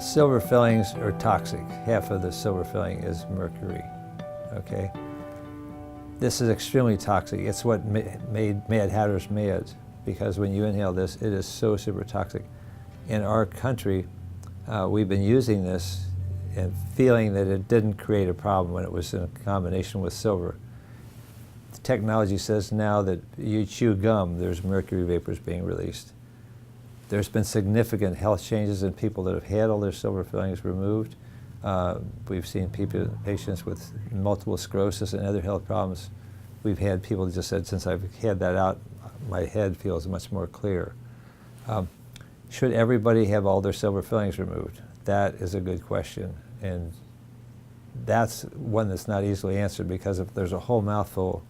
Silver fillings are toxic. Half of the silver filling is mercury, okay? This is extremely toxic. It's what made Mad Hatters mad, because when you inhale this, it is so super toxic. In our country, we've been using this and feeling that it didn't create a problem when it was in combination with silver. The technology says now that you chew gum, there's mercury vapors being released. There's been significant health changes in people that have had all their silver fillings removed. We've seen patients with multiple sclerosis and other health problems. We've had people that just said, since I've had that out, my head feels much more clear. Should everybody have all their silver fillings removed? That is a good question, and that's one that's not easily answered, because if there's a whole mouthful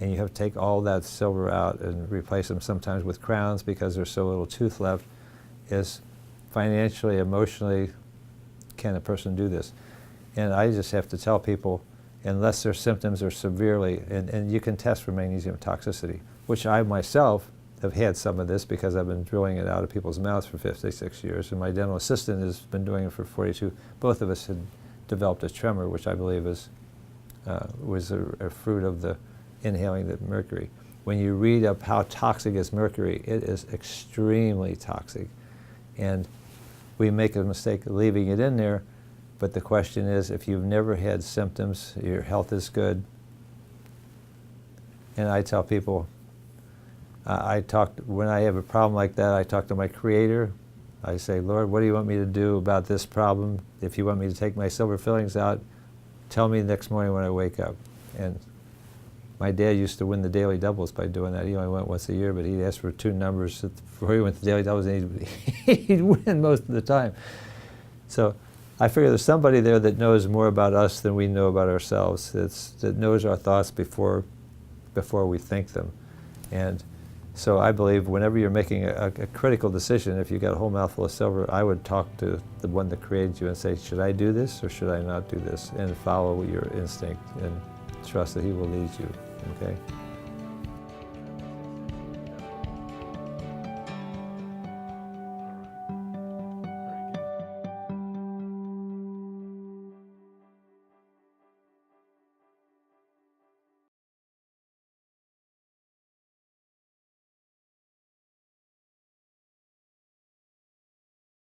and you have to take all that silver out and replace them sometimes with crowns because there's so little tooth left, is financially, emotionally, can a person do this? And I just have to tell people, unless their symptoms are severely, and you can test for magnesium toxicity, which I myself have had some of this because I've been drilling it out of people's mouths for 56 years, and my dental assistant has been doing it for 42. Both of us had developed a tremor, which I believe was a fruit of the inhaling the mercury. When you read up how toxic is mercury, it is extremely toxic. And we make a mistake of leaving it in there, but the question is, if you've never had symptoms, your health is good. And I tell people, when I have a problem like that, I talk to my Creator. I say, Lord, what do you want me to do about this problem? If you want me to take my silver fillings out, tell me next morning when I wake up. And my dad used to win the daily doubles by doing that. He only went once a year, but he'd ask for 2 numbers before he went to daily doubles, and he'd win most of the time. So I figure there's somebody there that knows more about us than we know about ourselves, that knows our thoughts before we think them. And so I believe whenever you're making a critical decision, if you got a whole mouthful of silver, I would talk to the one that created you and say, should I do this or should I not do this? And follow your instinct and trust that he will lead you, okay?